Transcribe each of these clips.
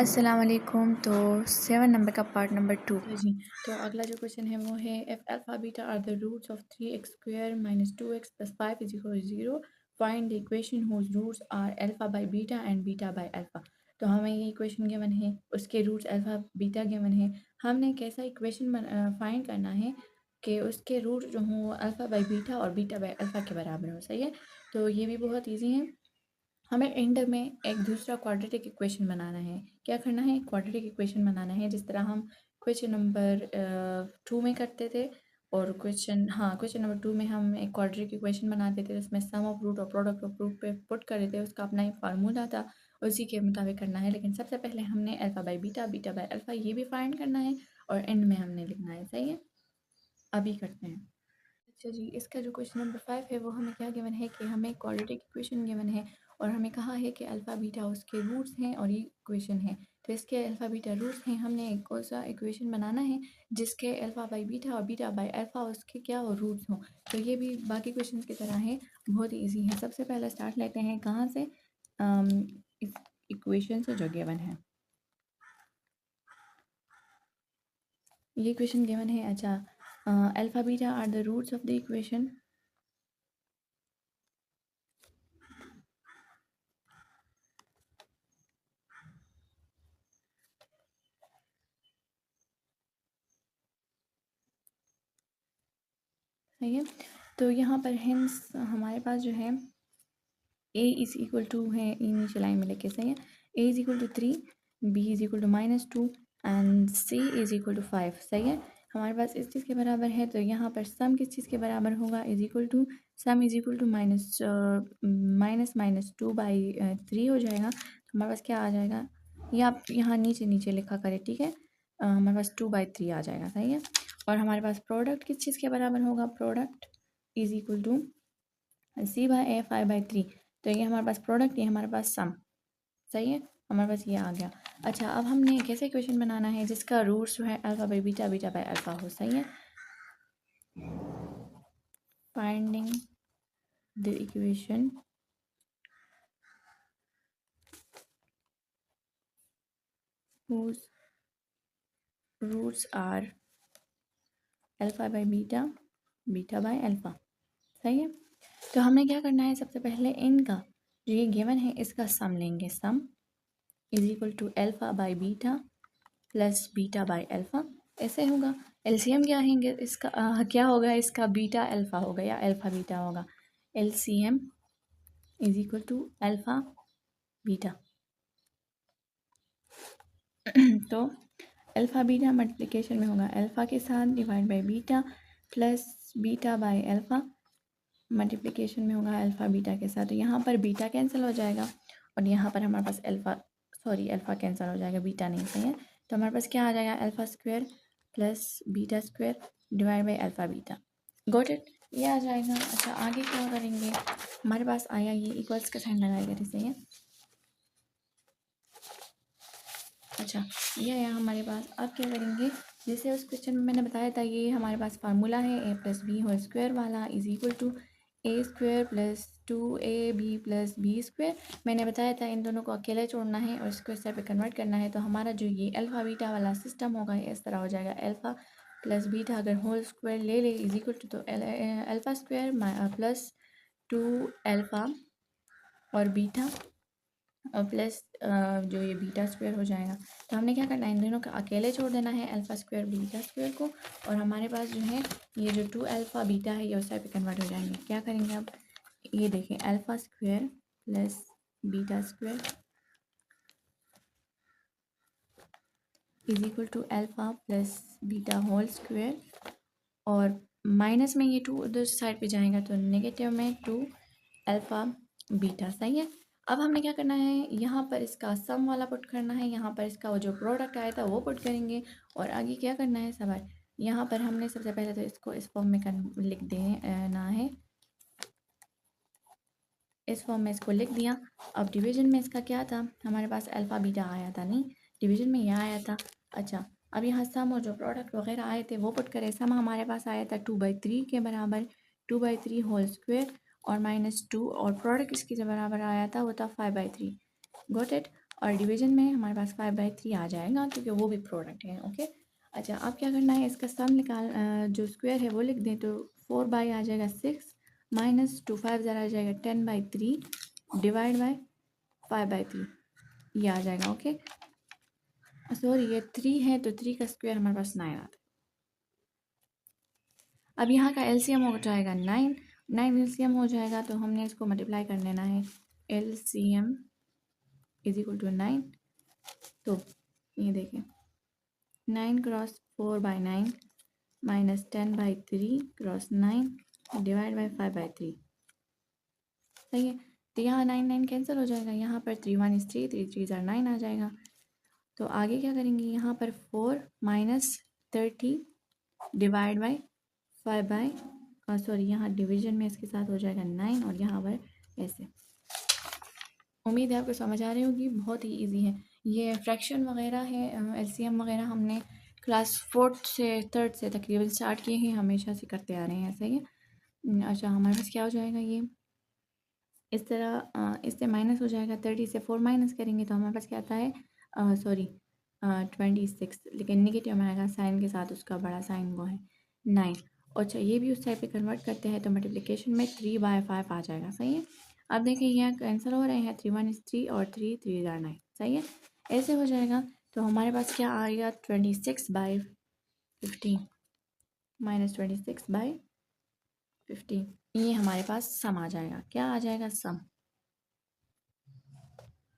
अस्सलाम वालेकुम। तो 7 नंबर का पार्ट नंबर 2 जी। तो अगला जो क्वेश्चन है वो है if alpha beta are the roots of 3x square minus 2x plus 5 is equal to 0 find the equation whose roots are alpha by beta and beta by alpha. तो हमें ये equation given है, उसके roots alpha beta given है। हमने कैसा equation find करना है कि उसके रूट जो हों अल्फा बाय बीटा और बीटा बाय अल्फा के बराबर हो। सही है, तो ये भी बहुत ईजी है। हमें एंड में एक दूसरा क्वाड्रेटिक इक्वेशन बनाना है। क्या करना है? क्वाड्रेटिक इक्वेशन बनाना है, जिस तरह हम क्वेश्चन नंबर 2 में करते थे। और क्वेश्चन नंबर 2 में हम एक क्वाड्रेटिक इक्वेशन बनाते थे, उसमें सम ऑफ रूट और प्रोडक्ट ऑफ रूट पे पुट कर देते थे। उसका अपना एक फार्मूला था, उसी के मुताबिक करना है। लेकिन सबसे पहले हमने alpha by beta, beta by alpha ये भी फाइंड करना है और एंड में हमने लिखना है। सही है, अभी करते हैं। अच्छा जी, इसका जो क्वेश्चन नंबर 5 है वो हमें क्या गिवन है कि हमें क्वाड्रेटिक इक्वेशन गिवन है और हमें कहा है कि अल्फ़ा बीटा उसके रूट्स हैं और ये इक्वेशन है। तो इसके अल्फ़ा बीटा रूट्स हैं, हमने एक कौन सा इक्वेशन बनाना है जिसके अल्फ़ा बाय बीटा और बीटा बाय अल्फ़ा उसके क्या हो, रूट्स हों। तो ये भी बाकी क्वेश्चन की तरह है, बहुत ही ईजी है। सबसे पहले स्टार्ट लेते हैं कहाँ से, इस इक्वेशन से जो गिवन है। ये क्वेश्चन गिवन है। अच्छा, alpha beta are the roots of the equation. सही है, तो यहाँ पर हिंस हमारे पास जो है a इज़ इक्वल टू है, नीचे लाइन में लेके। सही है, a is equal to 3, b is equal to -2 and c is equal to 5। सही है, हमारे पास इस चीज़ के बराबर है। तो यहाँ पर सम किस चीज़ के बराबर होगा, is equal to sum is equal to minus 2 by 3 हो जाएगा। तो हमारे पास क्या आ जाएगा, ये आप यहाँ नीचे नीचे लिखा करें, ठीक है। हमारे पास 2/3 आ जाएगा। सही है, और हमारे पास प्रोडक्ट किस चीज़ के बराबर होगा, product is equal to c/a 5/3। तो ये हमारे पास प्रोडक्ट, ये हमारे पास सम। सही है, हमारे पास ये आ गया। अच्छा, अब हमने कैसे इक्वेशन बनाना है जिसका रूट्स जो है alpha by beta, beta by alpha हो। सही है, finding the equation whose roots are alpha by beta, beta by alpha. सही है, तो हमें क्या करना है, सबसे पहले इनका जो ये गिवन है इसका सम लेंगे। Sum is equal to alpha by beta plus beta by alpha. ऐसे होगा। एलसीएम क्या है इसका, क्या होगा इसका, बीटा अल्फ़ा होगा या अल्फ़ा बीटा होगा। LCM is equal to alpha beta. तो अल्फ़ा बीटा मल्टीप्लिकेशन में होगा अल्फ़ा के साथ divide by beta plus beta by alpha multiplication में होगा अल्फ़ा बीटा के साथ। तो यहाँ पर बीटा कैंसिल हो जाएगा और यहाँ पर हमारे पास अल्फ़ा कैंसिल हो जाएगा, बीटा नहीं। सही है, तो हमारे पास क्या आ जाएगा, alpha square plus beta square divide by alpha beta. Got it, ये आ जाएगा। अच्छा, आगे क्या करेंगे, हमारे पास आया ये इक्वल्स का साइन लगाएगा। सही है, अच्छा ये आया हमारे पास। अब क्या करेंगे, जैसे उस क्वेश्चन में मैंने बताया था, ये हमारे पास फार्मूला है a plus b whole square वाला is equal to a square plus 2ab plus b square. मैंने बताया था इन दोनों को अकेले छोड़ना है और इसको इस तरह पे कन्वर्ट करना है। तो हमारा जो ये अल्फ़ा बीटा वाला सिस्टम होगा इस तरह हो जाएगा, अल्फ़ा प्लस बीटा अगर होल स्क्वायर ले इज इक्वल टू, तो अल्फ़ा स्क्वायर प्लस 2 अल्फ़ा और बीटा और प्लस जो ये बीटा स्क्वायर हो जाएगा। तो हमने क्या करना है, इन दोनों का अकेले छोड़ देना है, अल्फ़ा स्क्वायर बीटा स्क्वायर को। और हमारे पास जो है ये जो 2 अल्फ़ा बीटा है ये उस साइड पे कन्वर्ट हो जाएंगे। क्या करेंगे अब, ये देखें, alpha square plus beta square is equal to alpha plus beta whole square और माइनस में ये 2 उधर साइड पे जाएगा तो नेगेटिव में 2 अल्फ़ा बीटा। सही है, अब हमने क्या करना है, यहाँ पर इसका सम वाला पुट करना है, यहाँ पर इसका वो जो प्रोडक्ट आया था वो पुट करेंगे और आगे क्या करना है सवाल, यहाँ पर हमने सबसे पहले तो इसको इस फॉर्म में लिख देना है, इस फॉर्म में इसको लिख दिया। अब डिवीजन में इसका क्या था, हमारे पास अल्फ़ा बीटा आया था, नहीं डिवीजन में यह आया था। अच्छा, अब यहाँ सम और जो प्रोडक्ट वगैरह आए थे वो पुट करें। सम हमारे पास आया था 2/3 के बराबर, 2/3 होल स्क्वायर और -2, और प्रोडक्ट इसके जो बराबर आया था वो था 5/3। Got it. और डिवीजन में हमारे पास 5/3 आ जाएगा क्योंकि वो भी प्रोडक्ट है। ओके, अच्छा अब क्या करना है, इसका सम निकाल जो स्क्वायर है वो लिख दें तो 4 आ जाएगा 6 माइनस 2 5 ज़रा आ जाएगा 10/3 डिवाइड बाई 5/3 ये आ जाएगा। ओके सॉरी ये 3 है तो 3 का स्क्वायर हमारे पास 9 आता है। अब यहाँ का एलसीएम हो जाएगा 9 एलसीएम हो जाएगा तो हमने इसको मल्टीप्लाई कर लेना है। एलसीएम इज इक्वल टू 9, तो ये देखें 9 cross 4/9 minus 10/3 cross 9 divide by 5/3 सही है। तो यहाँ 9 कैंसिल हो जाएगा, यहाँ पर 3 1 is 3 3 3 are 9 आ जाएगा। तो आगे क्या करेंगे, यहाँ पर 4 माइनस 30 डिवाइड बाई 5 यहाँ डिवीजन में इसके साथ हो जाएगा 9 और यहाँ पर ऐसे। उम्मीद है आपको समझ आ रही होगी, बहुत ही इजी है। ये फ्रैक्शन वगैरह है, एलसीएम वगैरह हमने क्लास 4th से 3rd से तकरीबन स्टार्ट किए हैं, हमेशा से करते आ रहे हैं ऐसा ही है। अच्छा हमारे पास क्या हो जाएगा, ये इस तरह इससे माइनस हो जाएगा, 30 से 4 माइनस करेंगे तो हमारे पास क्या आता है, सॉरी 26, लेकिन निगेटिव में आएगा साइन के साथ, उसका बड़ा साइन वो है 9। अच्छा ये भी उस टाइप पे कन्वर्ट करते हैं तो मल्टीप्लिकेशन में 3/5 आ जाएगा। सही है, अब देखिए यहाँ कैंसिल हो रहे हैं, 3 1 is 3 और 3 3 are 9। सही है, ऐसे हो जाएगा। तो हमारे पास क्या आएगा, 26/15 माइनस 26/15 ये हमारे पास सम आ जाएगा। क्या आ जाएगा, सम।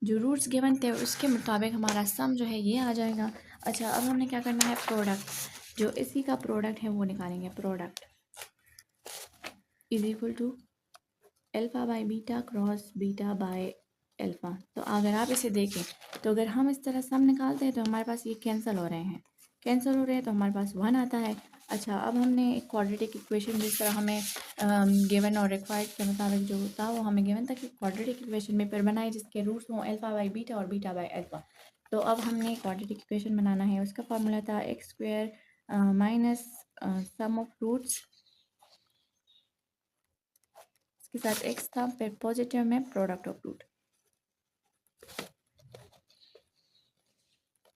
जो रूट्स गिवन थे उसके मुताबिक हमारा सम जो है ये आ जाएगा। अच्छा अब हमने क्या करना है, प्रोडक्ट, जो इसी का प्रोडक्ट है वो निकालेंगे। Product is equal to alpha by beta cross beta by alpha. तो अगर आप इसे देखें तो अगर हम इस तरह सम निकालते हैं तो हमारे पास ये कैंसिल हो रहे हैं, कैंसिल हो रहे हैं तो हमारे पास 1 आता है। अच्छा अब हमने एक क्वाड्रेटिक इक्वेशन जिस तरह हमें गिवन और रिक्वायर्ड के मुताबिक जो था वो हमें गिवन था कि क्वाड्रेटिक इक्वेशन में फिर बनाए जिसके रूट्स हों अल्फ़ा बाई बीटा और बीटा बाई अल्फ़ा। तो अब हमने क्वाड्रेटिक इक्वेशन बनाना है, उसका फार्मूला था x square minus sum of roots के साथ एक्स था, फिर पॉजिटिव में product of root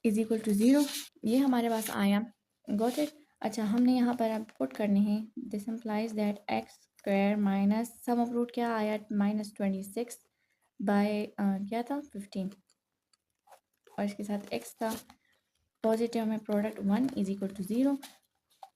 is equal to 0। ये हमारे पास आया, गॉट इट। अच्छा हमने यहाँ पर अब पुट करने हैं, this implies that x square minus sum of root क्या आया, -26 बाय क्या था 15 और इसके साथ एक्स था, पॉजिटिव में प्रोडक्ट 1 इज इक्वल टू 0।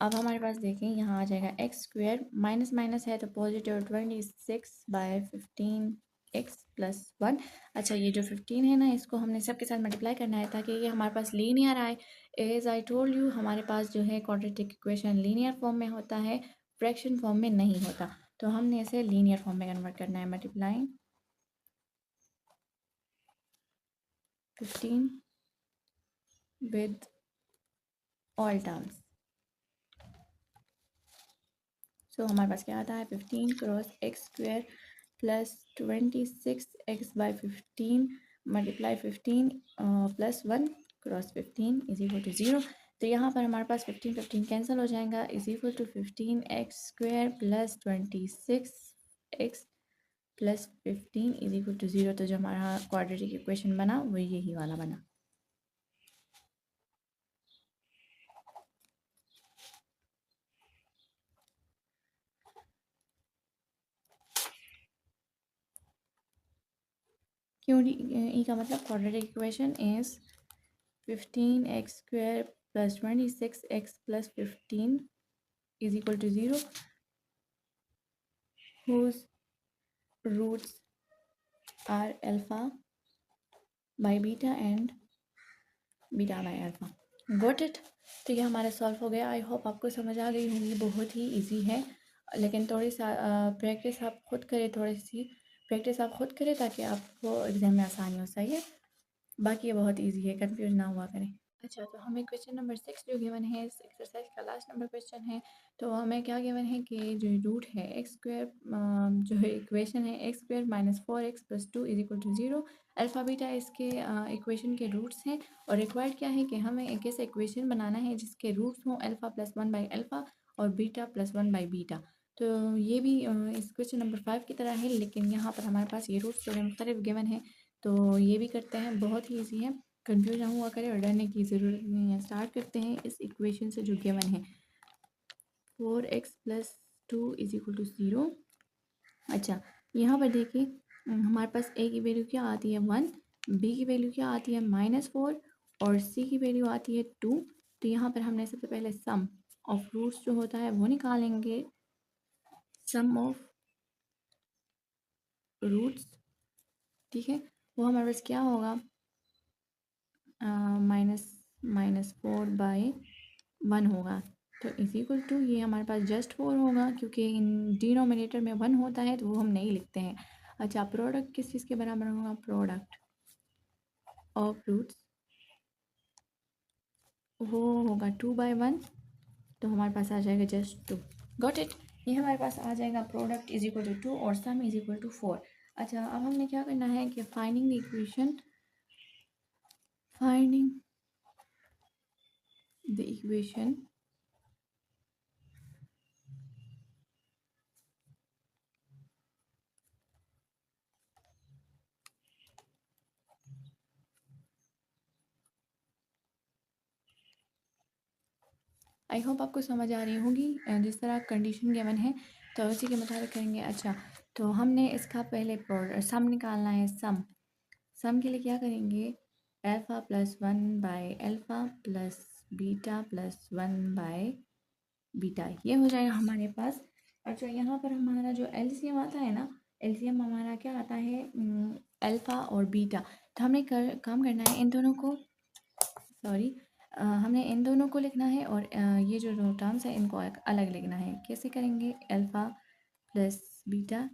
अब हमारे पास देखें यहाँ आ जाएगा एक्स स्क्वायर माइनस माइनस है तो पॉजिटिव 26/15 एक्स प्लस 1। अच्छा ये जो 15 है ना इसको हमने सबके साथ मल्टीप्लाई करना है ताकि ये हमारे पास लीनियर आए। एज आई टोल्ड यू हमारे पास जो है क्वाड्रेटिक इक्वेशन लीनियर फॉर्म में होता है, फ्रैक्शन फॉर्म में नहीं होता, तो हमने इसे लीनियर फॉर्म में कन्वर्ट करना है। Multiplying 15 with all terms, so हमारे पास क्या आता है 15 cross x square plus 26x/15 multiply 15 plus 1 cross 15 is equal to 0। तो यहाँ पर हमारे पास 15 15 कैंसिल हो जाएगा, is equal to 15x² plus 26x plus 15 is equal to 0। तो जो हमारा क्वाड्रेटिक इक्वेशन बना वो यही वाला बना। क्यों ई का मतलब quadratic equation is 15x² plus 26x plus 15 is equal to 0 whose roots are alpha by beta and beta by alpha। Got it। तो ये हमारा सॉल्व हो गया। आई होप आपको समझ आ गई होगी, बहुत ही इजी है, लेकिन थोड़ी सा प्रैक्टिस आप खुद करें, थोड़ी सी प्रैक्टिस आप खुद करें ताकि आपको एग्ज़ाम में आसानी हो। सही है, बाकी ये बहुत इजी है, कंफ्यूज ना हुआ करें। अच्छा तो हमें क्वेश्चन नंबर 6 जो गिवन है इस एक्सरसाइज का लास्ट नंबर क्वेश्चन है। तो हमें क्या गिवन है कि जो रूट है एक्स स्क्वायर, जो है इक्वेशन है x square minus 4x plus 2 is equal to 0, alpha beta इसके इक्वेशन के रूट्स हैं और रिक्वायर्ड क्या है कि हमें एक ऐसा इक्वेशन बनाना है जिसके रूट्स हों अल्फ़ा प्लस 1 बाई अल्फ़ा और बीटा प्लस 1 बाई बीटा। तो ये भी इस क्वेश्चन नंबर 5 की तरह है, लेकिन यहाँ पर हमारे पास ये रूट्स जो है मुख्तलिफ गिवन है। तो ये भी करते हैं, बहुत ही ईजी है, कंफ्यूज ना हुआ करें और डरने की ज़रूरत नहीं है। स्टार्ट करते हैं इस इक्वेशन से जो गिवन है, 4x + 2 = 0। अच्छा, यहाँ पर देखिए हमारे पास a की वैल्यू क्या आती है 1, b की वैल्यू क्या आती है -4 और c की वैल्यू आती है 2। तो यहाँ पर हमने सबसे पहले सम ऑफ रूट्स जो होता है वो निकालेंगे, सम ऑफ रूट्स, ठीक है। वो हमारे पास क्या होगा, -4/1 होगा। तो = ये हमारे पास जस्ट 4 होगा, क्योंकि इन डिनोमिनेटर में 1 होता है तो वो हम नहीं लिखते हैं। अच्छा, प्रोडक्ट किस चीज़ के बराबर होगा, प्रोडक्ट ऑफ रूट्स, वो होगा 2/1, तो हमारे पास आ जाएगा जस्ट 2। Got it. ये हमारे पास आ जाएगा प्रोडक्ट = 2 और सम = 4। अच्छा, अब हमने क्या करना है कि finding the equation, finding the equation I hope आपको समझ आ रही होगी। जिस तरह कंडीशन गिवन है तो उसी के मुताबिक करेंगे। अच्छा, तो हमने इसका पहले सम निकालना है। सम के लिए क्या करेंगे, अल्फ़ा + 1/α + बीटा + 1/बीटा, ये हो जाएगा हमारे पास। अच्छा, यहाँ पर हमारा जो एलसीएम आता है ना, एलसीएम हमारा क्या आता है, अल्फ़ा और बीटा। तो हमने काम करना है इन दोनों को, सॉरी, हमने इन दोनों को लिखना है और ये जो टर्म्स है इनको अलग लिखना है। कैसे करेंगे, अल्फ़ा + बीटा,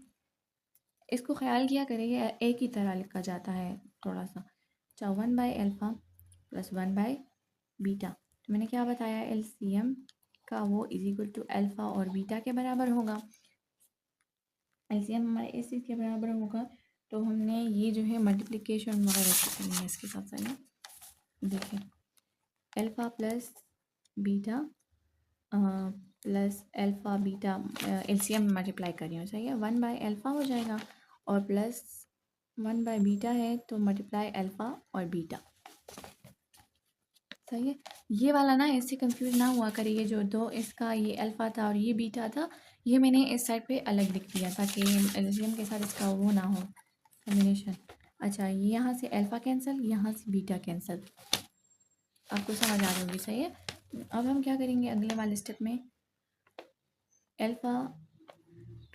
इसको ख्याल किया करें ये एक ही तरह लिखा जाता है थोड़ा सा। अच्छा, 1/α + 1/बीटा, तो मैंने क्या बताया, एलसीएम का वो = अल्फ़ा और बीटा के बराबर होगा। एलसीएम हमारे इस चीज़ के बराबर होगा, तो हमने ये जो है मल्टीप्लिकेशन वगैरह करनी है इसके साथ साथ ना। देखिए, alpha + beta plus alpha beta, LCM multiply कर रही हूँ, सही है। 1/α हो जाएगा और प्लस 1/बीटा है, तो मल्टीप्लाई अल्फ़ा और बीटा, सही है। ये वाला ना इससे कंफ्यूज ना हुआ करिए, ये जो दो इसका ये अल्फ़ा था और ये बीटा था, ये मैंने इस साइड पे अलग लिख दिया ताकि एलसीएम के साथ इसका वो ना हो कॉम्बिनेशन। अच्छा, ये यहाँ से अल्फ़ा कैंसिल, यहाँ से बीटा कैंसिल, आपको समझ आ रही होगी, सही है। अब हम क्या करेंगे अगले वाले स्टेप में, अल्फ़ा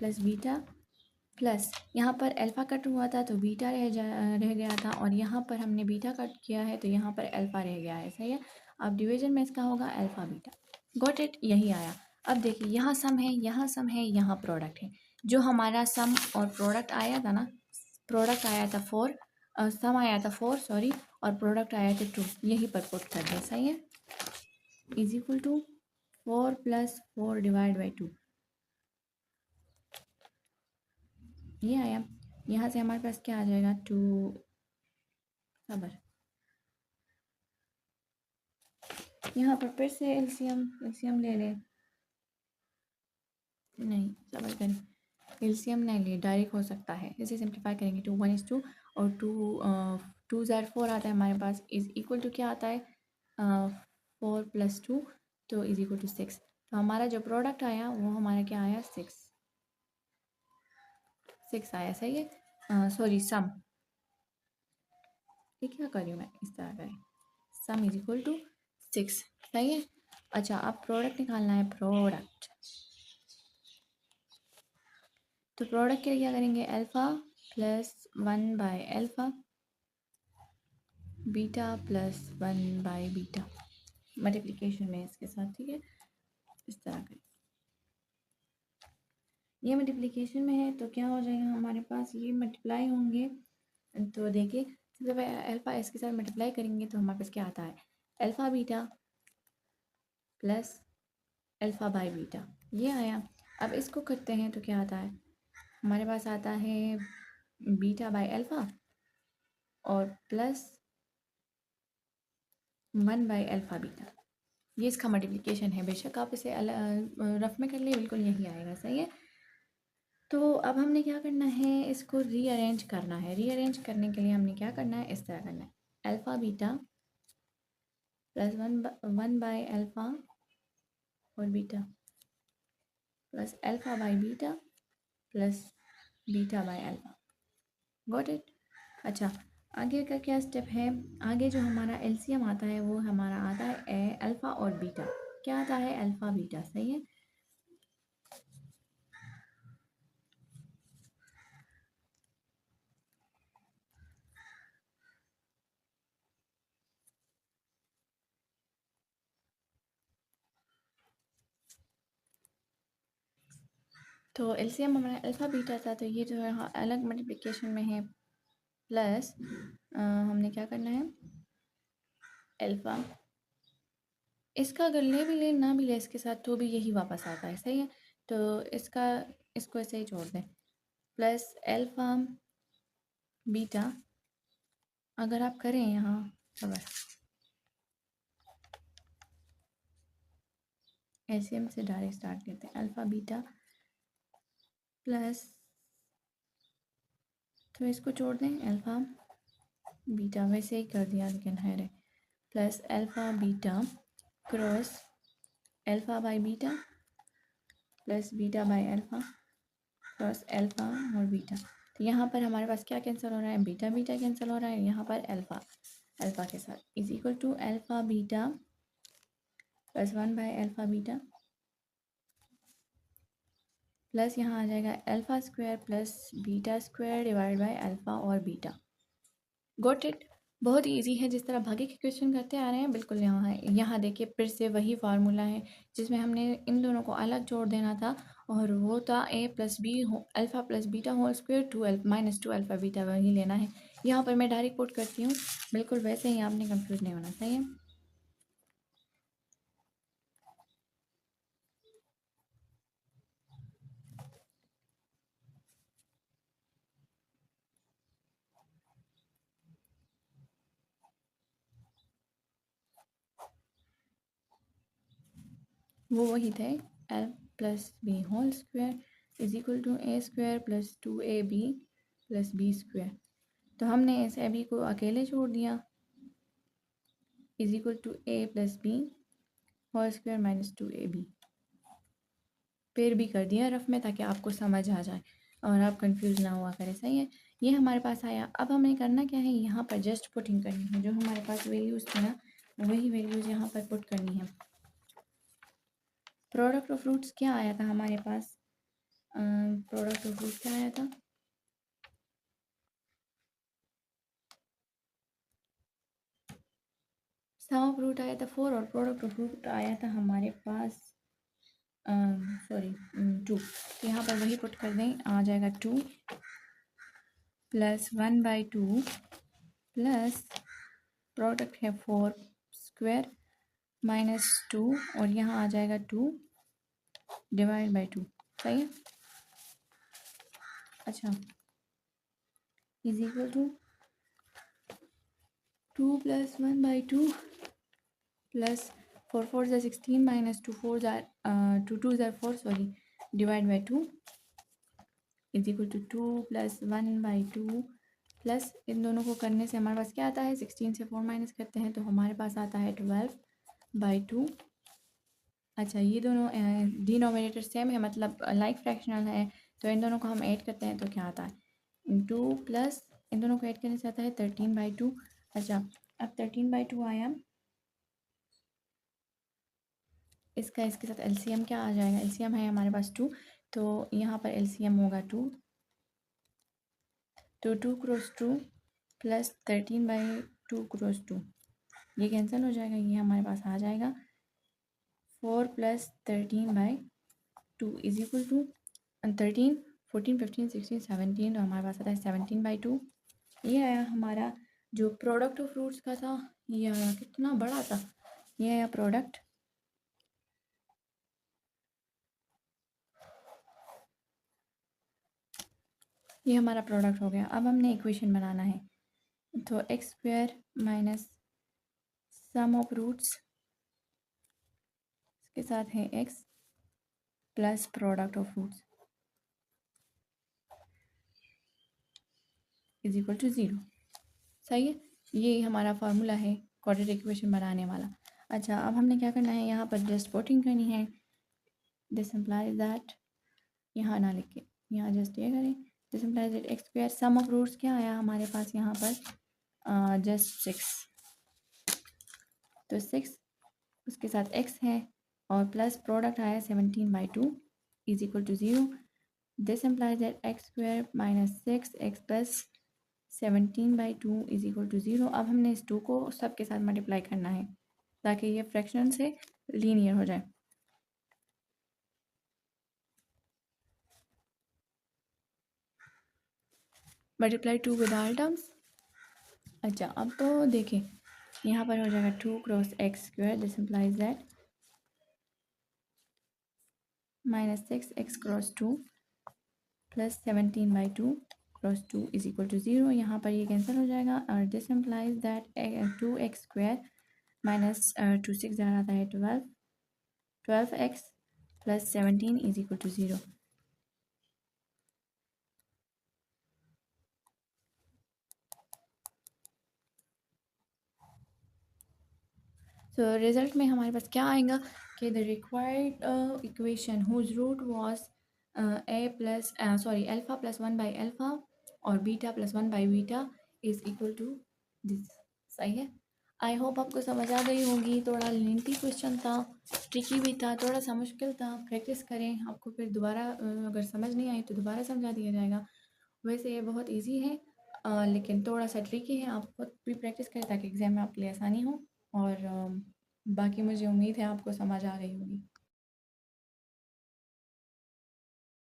+ बीटा प्लस, यहाँ पर अल्फ़ा कट हुआ था तो बीटा रह गया था, और यहाँ पर हमने बीटा कट किया है तो यहाँ पर अल्फ़ा रह गया है, सही है। अब डिवीजन में इसका होगा अल्फ़ा बीटा। गॉट इट, यही आया। अब देखिए, यहाँ सम है, यहाँ सम है, यहाँ प्रोडक्ट है। जो हमारा सम और प्रोडक्ट आया था ना, प्रोडक्ट आया था 4, सम आया था 4 सॉरी, और प्रोडक्ट आया था 2, यही पर पुट कर दिया, सही है। = 4 + 4/2, ये आया। यहाँ से हमारे पास क्या आ जाएगा, 2, सबर, यहाँ पर फिर से एलसीएम ले ले, नहीं सबर करें, एलसीएम नहीं ले, डायरेक्ट हो सकता है। इसे सिंप्लीफाई करेंगे, 2 1 is 2 और 2 ज़ार 4 आता है हमारे पास, = क्या आता है, 4 + 2, तो = 6। तो हमारा जो प्रोडक्ट आया वो हमारा क्या आया, 6 आया, सही है। सॉरी, सम, ये क्या कर रही हूँ मैं, इस तरह करें, सम = 6, सही है। अच्छा, अब प्रोडक्ट निकालना है, प्रोडक्ट, तो प्रोडक्ट के लिए क्या करेंगे, अल्फ़ा + 1/α बीटा + 1/बीटा, मल्टीप्लिकेशन में इसके साथ, ठीक है, इस तरह करें। ये मल्टीप्लिकेशन में है तो क्या हो जाएगा हमारे पास, ये मल्टीप्लाई होंगे। तो देखिए, सबसे पहले अल्फ़ा इसके साथ मल्टीप्लाई करेंगे तो हमारे पास क्या आता है, अल्फ़ा बीटा प्लस अल्फ़ा/बीटा, ये आया। अब इसको करते हैं तो क्या आता है, हमारे पास आता है बीटा/अल्फ़ा और प्लस 1/अल्फ़ा/बीटा, ये इसका मल्टीप्लिकेशन है। बेशक आप इसे रफ में कर लिए, बिल्कुल यही आएगा, सही है। तो अब हमने क्या करना है, इसको रीअरेंज करना है। रीअरेंज करने के लिए हमने क्या करना है, इस तरह करना है, alpha beta plus one by alpha और beta plus alpha by beta plus beta by alpha. Got it. अच्छा, आगे का क्या स्टेप है, आगे जो हमारा एलसीएम आता है वो हमारा आता है अल्फ़ा और बीटा। क्या आता है, अल्फ़ा बीटा, सही है। तो एलसीएम हमारा अल्फ़ा बीटा था, तो ये जो है हाँ, अलग मल्टीप्लिकेशन में है, प्लस हमने क्या करना है, अल्फ़ा, इसका अगर ले भी ले ना भी ले इसके साथ तो भी यही वापस आता है, सही है। तो इसको ऐसे ही छोड़ दें, प्लस अल्फ़ा बीटा, अगर आप करें यहाँ तो बस एलसीएम से डायरेक्ट स्टार्ट करते हैं, अल्फ़ा बीटा प्लस, तो इसको छोड़ दें, अल्फ़ा बीटा वैसे ही कर दिया लेकिन है, plus alpha beta cross alpha by beta plus beta by alpha cross alpha और बीटा। तो यहाँ पर हमारे पास क्या कैंसिल हो रहा है, बीटा बीटा कैंसिल हो रहा है, यहाँ पर अल्फ़ा अल्फ़ा के साथ is equal to alpha beta plus one by alpha beta plus यहाँ आ जाएगा alpha square plus beta square divide by alpha और बीटा। Got it. बहुत इजी है, जिस तरह भागे के क्वेश्चन करते आ रहे हैं बिल्कुल यहाँ है। यहाँ देखिए फिर से वही फार्मूला है जिसमें हमने इन दोनों को अलग जोड़ देना था, और वो था a plus b alpha plus beta whole square two minus two alpha beta, वही लेना है। यहाँ पर मैं डायरेक्ट पुट करती हूँ, बिल्कुल वैसे ही, आपने कंफ्यूज नहीं होना, सही है। वो वही थे, L plus b whole square is equal to a square plus two a b plus b square. तो हमने इस ए बी को अकेले छोड़ दिया, is equal to a plus b whole square minus two a b, पेड़ भी कर दिया रफ में ताकि आपको समझ आ जाए और आप कंफ्यूज ना हुआ करें, सही है। ये हमारे पास आया। अब हमें करना क्या है, यहाँ पर जस्ट पुटिंग करनी है, जो हमारे पास वैल्यूज़ थी ना वही वैल्यूज़ यहाँ पर पुट करनी है। प्रोडक्ट ऑफ फ्रूट्स क्या आया था हमारे पास, प्रोडक्ट ऑफ फ्रूट क्या आया था, सम ऑफ फ्रूट आया था 4 और प्रोडक्ट ऑफ फ्रूट आया था हमारे पास सॉरी 2। तो यहाँ पर वही पुट कर दें, आ जाएगा 2 प्लस 1/2 प्लस प्रोडक्ट है 4 स्क्वायर माइनस 2 और यहाँ आ जाएगा 2 डिवाइड बाई 2, सही है। अच्छा, is equal to 2 plus 1/2 plus 4 4 ज़ा 16 माइनस 2 4 ज़ा 2 2 ज़ा 4 sorry divide by 2 is equal to 2 plus 1/2 plus इन दोनों को करने से हमारे पास क्या आता है, 16 से 4 माइनस करते हैं तो हमारे पास आता है 12/2। अच्छा, ये दोनों डिनोमिनेटर सेम है, मतलब लाइक फ्रैक्शनल है, तो इन दोनों को हम ऐड करते हैं तो क्या आता है 2 प्लस इन दोनों को ऐड करने से आता है 13/2। अच्छा, अब 13/2 आया, इसका इसके साथ एलसीएम क्या आ जाएगा, एलसीएम है हमारे पास 2, तो यहाँ पर एलसीएम होगा 2, तो 2 क्रॉस 2 प्लस 13/2 क्रॉस 2, ये कैंसिल हो जाएगा, ये हमारे पास आ जाएगा 4 प्लस 13/2 इज इक्वल टू 13 14 15 16 17, तो हमारे पास आता है 17/2। ये आया हमारा जो प्रोडक्ट ऑफ फ्रूट्स का था, ये आया कितना बड़ा था, ये आया प्रोडक्ट, ये हमारा प्रोडक्ट हो गया। अब हमने इक्वेशन बनाना है, तो x square minus sum of roots के साथ है x plus product of roots, is equal to 0। सही है, ये हमारा फार्मूला है क्वाड्रेटिक इक्वेशन बनाने वाला। अच्छा, अब हमने क्या करना है, यहाँ पर जस्ट पुटिंग करनी है। दिस इम्प्लाइज दैट, यहाँ ना लिख के यहाँ जस्ट ये करें, this implies that x square, sum of roots क्या आया हमारे पास यहाँ पर, जस्ट 6, तो 6 उसके साथ x है और प्लस प्रोडक्ट आया 17/2 is equal to 0। This implies that x square minus 6x plus 17/2 is equal to 0। अब हमने इस 2 को सबके साथ मल्टीप्लाई करना है ताकि ये फ्रैक्शन से लीनियर हो जाए। Multiply 2 with all terms. अच्छा, अब तो देखें यहाँ पर हो जाएगा 2 cross x square, this implies that minus 6x cross 2 plus 17/2 cross 2 is equal to 0। यहाँ पर ये कैंसिल हो जाएगा और this implies that 2x square minus 2 6 ज़रा आता है 12x plus 17 is equal to 0। So result में हमारे पास क्या आएगा कि the required equation whose root was alpha plus 1/अल्फ़ा और बीटा प्लस 1/बीटा इज़ इक्वल टू दिस। सही है, आई होप आपको समझ आ गई होगी। थोड़ा लेंथी क्वेश्चन था, ट्रिकी भी था, थोड़ा सा मुश्किल था। प्रैक्टिस करें, आपको फिर दोबारा अगर समझ नहीं आई तो दोबारा समझा दिया जाएगा। वैसे ये बहुत इजी है लेकिन थोड़ा सा ट्रिकी है। आप खुद भी प्रैक्टिस करें ताकि एग्ज़ाम में आपके लिए आसानी हो। और बाकी मुझे उम्मीद है आपको समझ आ गई होगी।